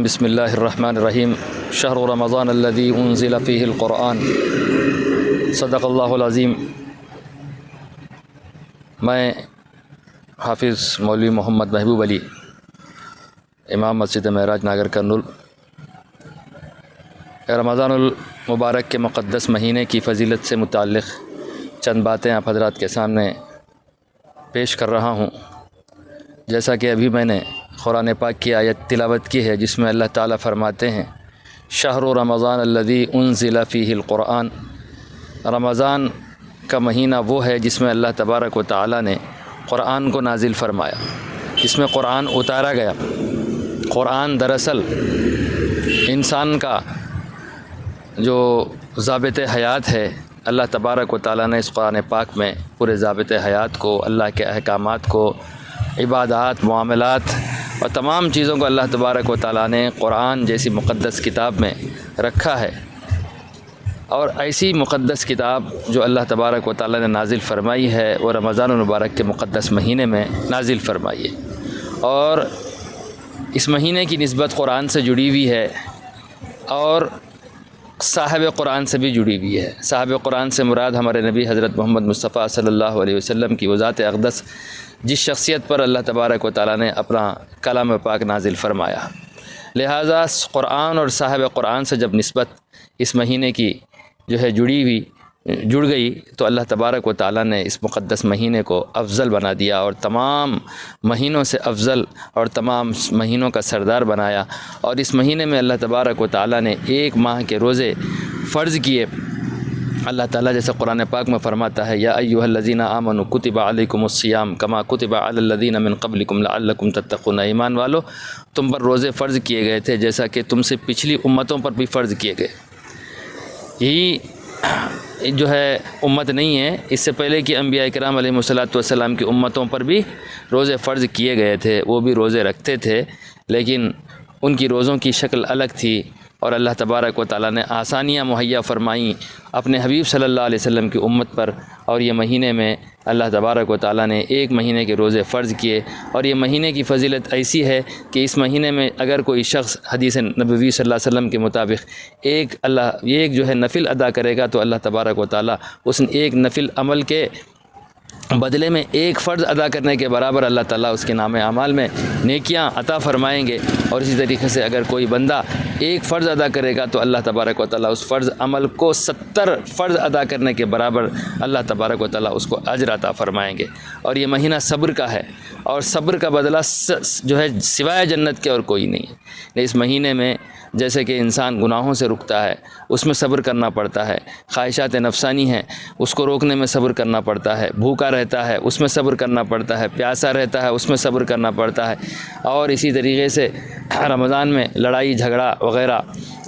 بسم اللہ الرحمن الرحیم شہر رمضان الذی انزل فیہ القرآن صدق اللہ العظیم۔ میں حافظ مولوی محمد محبوب علی، امام مسجد معراج ناگر کرنول، رمضان المبارک کے مقدس مہینے کی فضیلت سے متعلق چند باتیں آپ حضرات کے سامنے پیش کر رہا ہوں۔ جیسا کہ ابھی میں نے قرآن پاک کی آیت تلاوت کی ہے، جس میں اللہ تعالیٰ فرماتے ہیں شہر رمضان الذی انزل فیہ القرآن۔ رمضان کا مہینہ وہ ہے جس میں اللہ تبارک و تعالیٰ نے قرآن کو نازل فرمایا، جس میں قرآن اتارا گیا۔ قرآن دراصل انسان کا جو ضابط حیات ہے، اللہ تبارک و تعالیٰ نے اس قرآن پاک میں پورے ضابط حیات کو، اللہ کے احکامات کو، عبادات، معاملات اور تمام چیزوں کو اللہ تبارک و تعالیٰ نے قرآن جیسی مقدس کتاب میں رکھا ہے۔ اور ایسی مقدس کتاب جو اللہ تبارک و تعالیٰ نے نازل فرمائی ہے، وہ رمضان المبارک کے مقدس مہینے میں نازل فرمائی ہے، اور اس مہینے کی نسبت قرآن سے جڑی ہوئی ہے اور صاحب قرآن سے بھی جڑی ہوئی ہے۔ صاحب قرآن سے مراد ہمارے نبی حضرت محمد مصطفیٰ صلی اللہ علیہ وسلم کی وہ ذات اقدس جس شخصیت پر اللہ تبارک و تعالیٰ نے اپنا کلام پاک نازل فرمایا۔ لہٰذا قرآن اور صاحب قرآن سے جب نسبت اس مہینے کی جڑ گئی تو اللہ تبارک و تعالیٰ نے اس مقدس مہینے کو افضل بنا دیا، اور تمام مہینوں سے افضل اور تمام مہینوں کا سردار بنایا۔ اور اس مہینے میں اللہ تبارک و تعالیٰ نے ایک ماہ کے روزے فرض کیے۔ اللہ تعالیٰ جیسے قرآن پاک میں فرماتا ہے یا ایھا الذین آمنوا کتب علیکم الصیام کما کتب علی الذین من قبلکم لعلکم تتقون۔ ایمان والو، تم پر روزے فرض کیے گئے تھے جیسا کہ تم سے پچھلی امتوں پر بھی فرض کیے گئے۔ یہی امت نہیں ہے، اس سے پہلے کی انبیاء کرام علیہ الصلوۃ والسلام کی امتوں پر بھی روزے فرض کیے گئے تھے، وہ بھی روزے رکھتے تھے، لیکن ان کی روزوں کی شکل الگ تھی، اور اللہ تبارک و تعالیٰ نے آسانیاں مہیا فرمائیں اپنے حبیب صلی اللہ علیہ وسلم کی امت پر۔ اور یہ مہینے میں اللہ تبارک و تعالیٰ نے ایک مہینے کے روزے فرض کیے، اور یہ مہینے کی فضیلت ایسی ہے کہ اس مہینے میں اگر کوئی شخص حدیث نبوی صلی اللہ علیہ وسلم کے مطابق ایک نفل ادا کرے گا تو اللہ تبارک و تعالیٰ اس ایک نفل عمل کے بدلے میں ایک فرض ادا کرنے کے برابر اللہ تعالیٰ اس کے نام اعمال میں نیکیاں عطا فرمائیں گے۔ اور اسی طریقے سے اگر کوئی بندہ ایک فرض ادا کرے گا تو اللہ تبارک و تعالیٰ اس فرض عمل کو 70 فرض ادا کرنے کے برابر اللہ تبارک و تعالیٰ اس کو اجر عطا فرمائیں گے۔ اور یہ مہینہ صبر کا ہے، اور صبر کا بدلہ سوائے جنت کے اور کوئی نہیں ہے۔ اس مہینے میں جیسے کہ انسان گناہوں سے رکتا ہے، اس میں صبر کرنا پڑتا ہے، خواہشات نفسانی ہیں اس کو روکنے میں صبر کرنا پڑتا ہے، بھوکا رہتا ہے اس میں صبر کرنا پڑتا ہے، پیاسا رہتا ہے اس میں صبر کرنا پڑتا ہے، اور اسی طریقے سے رمضان میں لڑائی جھگڑا وغیرہ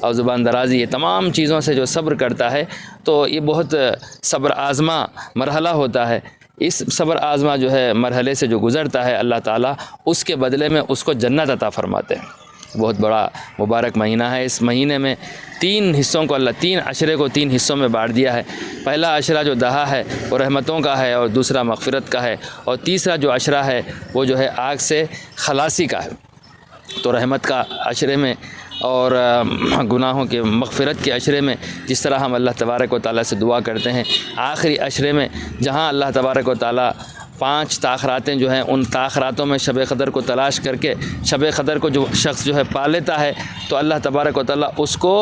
اور زبان درازی، یہ تمام چیزوں سے جو صبر کرتا ہے تو یہ بہت صبر آزما مرحلہ ہوتا ہے۔ اس صبر آزما مرحلے سے جو گزرتا ہے، اللہ تعالیٰ اس کے بدلے میں اس کو جنت عطا فرماتے ہیں۔ بہت بڑا مبارک مہینہ ہے۔ اس مہینے میں 3 حصوں کو تین عشرے کو 3 حصوں میں بانٹ دیا ہے۔ پہلا عشرہ جو دہا ہے وہ رحمتوں کا ہے، اور دوسرا مغفرت کا ہے، اور تیسرا جو عشرہ ہے وہ آگ سے خلاصی کا ہے۔ تو رحمت کا عشرے میں اور گناہوں کے مغفرت کے عشرے میں جس طرح ہم اللہ تبارک و تعالیٰ سے دعا کرتے ہیں، آخری عشرے میں جہاں اللہ تبارک و تعالیٰ 5 تاخراتیں ان تاخراتوں میں شب قدر کو تلاش کر کے شب قدر کو جو شخص پا لیتا ہے تو اللہ تبارک و تعالیٰ اس کو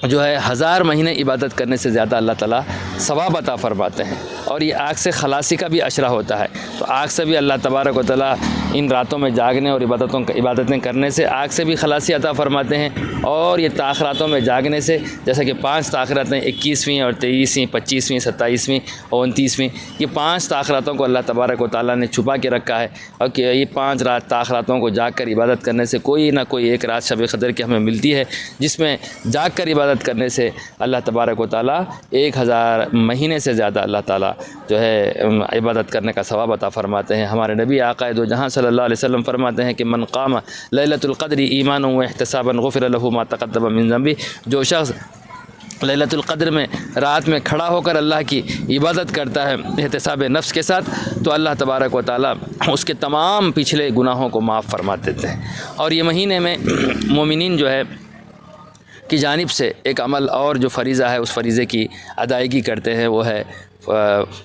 1000 مہینے عبادت کرنے سے زیادہ اللہ تعالیٰ ثواب عطا فرماتے ہیں۔ اور یہ آگ سے خلاصی کا بھی عشرہ ہوتا ہے، تو آگ سے بھی اللہ تبارک و تعالیٰ ان راتوں میں جاگنے اور عبادتیں کرنے سے آگ سے بھی خلاصی عطا فرماتے ہیں۔ اور یہ تاخراتوں میں جاگنے سے، جیسا کہ 5 تاخراتیں 21ویں اور 23ویں، 25ویں، 27ویں اور 29ویں، یہ 5 تاخراتوں کو اللہ تبارک و تعالیٰ نے چھپا کے رکھا ہے، اور کہ یہ 5 تاخراتوں کو جاگ کر عبادت کرنے سے کوئی نہ کوئی ایک رات شب قدر کی ہمیں ملتی ہے، جس میں جاگ کر عبادت کرنے سے اللہ تبارک و تعالیٰ 1000 مہینے سے زیادہ اللہ تعالیٰ عبادت کرنے کا ثواب عطا فرماتے ہیں۔ ہمارے نبی آقا دو جہاں صلی اللہ علیہ وسلم فرماتے ہیں کہ من قام لیلۃ القدر ایمانا واحتسابا غفر له ما تقدم من ذنبه، جو شخص لیلۃ القدر میں رات میں کھڑا ہو کر اللہ کی عبادت کرتا ہے احتساب نفس کے ساتھ، تو اللہ تبارک و تعالیٰ اس کے تمام پچھلے گناہوں کو معاف فرما دیتے ہیں۔ اور یہ مہینے میں مومنین جو ہے کی جانب سے ایک عمل اور جو فریضہ ہے اس فریضے کی ادائیگی کرتے ہیں، وہ ہے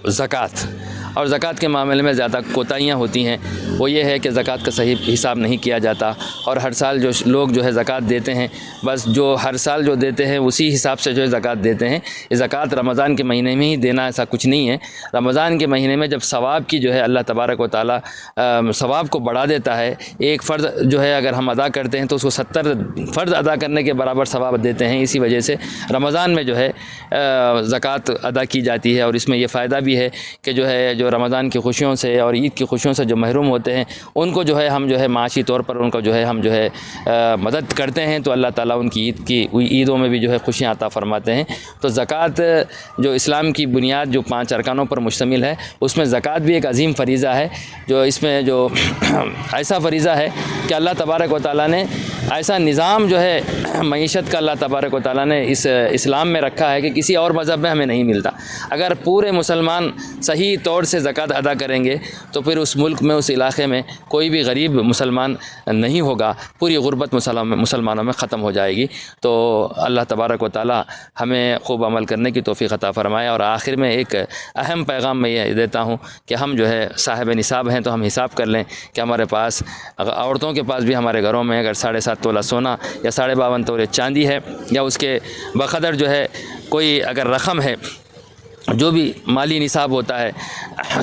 زکوٰۃ۔ اور زکوٰۃ کے معاملے میں زیادہ کوتاہیاں ہوتی ہیں، وہ یہ ہے کہ زکوٰۃ کا صحیح حساب نہیں کیا جاتا، اور ہر سال جو لوگ جو ہے زکوٰۃ دیتے ہیں، بس جو ہر سال جو دیتے ہیں اسی حساب سے جو ہے زکوٰۃ دیتے ہیں۔ یہ زکوٰۃ رمضان کے مہینے میں ہی دینا ایسا کچھ نہیں ہے۔ رمضان کے مہینے میں جب ثواب کی جو ہے اللہ تبارک و تعالیٰ ثواب کو بڑھا دیتا ہے، ایک فرض جو ہے اگر ہم ادا کرتے ہیں تو اس کو 70 فرض ادا کرنے کے برابر ثواب دیتے ہیں۔ اسی وجہ سے رمضان میں جو ہے زکوٰۃ ادا کی جاتی ہے، اور اس میں یہ فائدہ بھی ہے کہ جو ہے جو رمضان کی خوشیوں سے اور عید کی خوشیوں سے جو محروم ہوتے ہیں ان کو جو ہے ہم جو ہے معاشی طور پر ان کو جو ہے ہم جو ہے مدد کرتے ہیں، تو اللہ تعالیٰ ان کی عیدوں میں بھی جو ہے خوشیاں عطا فرماتے ہیں۔ تو زکوٰۃ جو اسلام کی بنیاد جو 5 ارکانوں پر مشتمل ہے، اس میں زکوٰۃ بھی ایک عظیم فریضہ ہے، جو اس میں جو ایسا فریضہ ہے کہ اللہ تبارک و تعالیٰ نے ایسا نظام جو ہے معیشت کا اللہ تبارک و تعالیٰ نے اس اسلام میں رکھا ہے کہ کسی اور مذہب میں ہمیں نہیں ملتا۔ اگر پورے مسلمان صحیح طور سے زکوٰۃ ادا کریں گے تو پھر اس ملک میں اس علاقے میں کوئی بھی غریب مسلمان نہیں ہوگا، پوری غربت مسلمانوں میں ختم ہو جائے گی۔ تو اللہ تبارک و تعالیٰ ہمیں خوب عمل کرنے کی توفیق عطا فرمائے۔ اور آخر میں ایک اہم پیغام میں یہ دیتا ہوں کہ ہم جو ہے صاحب نصاب ہیں، تو ہم حساب کر لیں کہ ہمارے پاس، عورتوں کے پاس بھی ہمارے گھروں میں اگر 7.5 تولہ سونا یا 52.5 تولے چاندی ہے، یا اس کے بقدر جو ہے کوئی اگر رقم ہے، جو بھی مالی نصاب ہوتا ہے،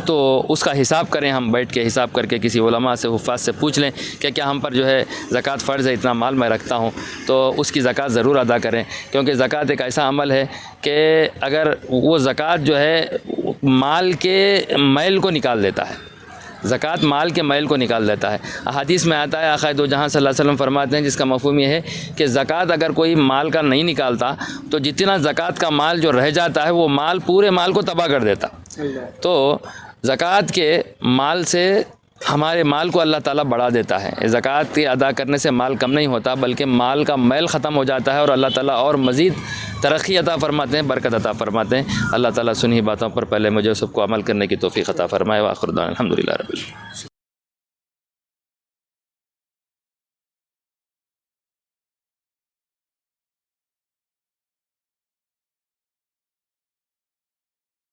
تو اس کا حساب کریں۔ ہم بیٹھ کے حساب کر کے کسی علماء سے، حفاظ سے پوچھ لیں کہ کیا ہم پر جو ہے زکوٰۃ فرض ہے، اتنا مال میں رکھتا ہوں، تو اس کی زکوٰۃ ضرور ادا کریں، کیونکہ زکوٰۃ ایک ایسا عمل ہے کہ اگر وہ زکوٰۃ جو ہے مال کے میل کو نکال دیتا ہے، زکوٰۃ مال کے میل کو نکال دیتا ہے۔ احادیث میں آتا ہے، آقا دو جہاں صلی اللہ علیہ وسلم فرماتے ہیں، جس کا مفہوم یہ ہے کہ زکوٰۃ اگر کوئی مال کا نہیں نکالتا تو جتنا زکوٰۃ کا مال جو رہ جاتا ہے وہ مال پورے مال کو تباہ کر دیتا۔ تو زکوٰۃ کے مال سے ہمارے مال کو اللہ تعالیٰ بڑھا دیتا ہے۔ زکوٰۃ کے ادا کرنے سے مال کم نہیں ہوتا، بلکہ مال کا میل ختم ہو جاتا ہے، اور اللہ تعالیٰ اور مزید ترقی عطا فرماتے ہیں، برکت عطا فرماتے ہیں۔ اللہ تعالیٰ سنی باتوں پر پہلے مجھے سب کو عمل کرنے کی توفیق عطا فرمائے۔ وآخر دعوانا الحمدللہ رب العالمین۔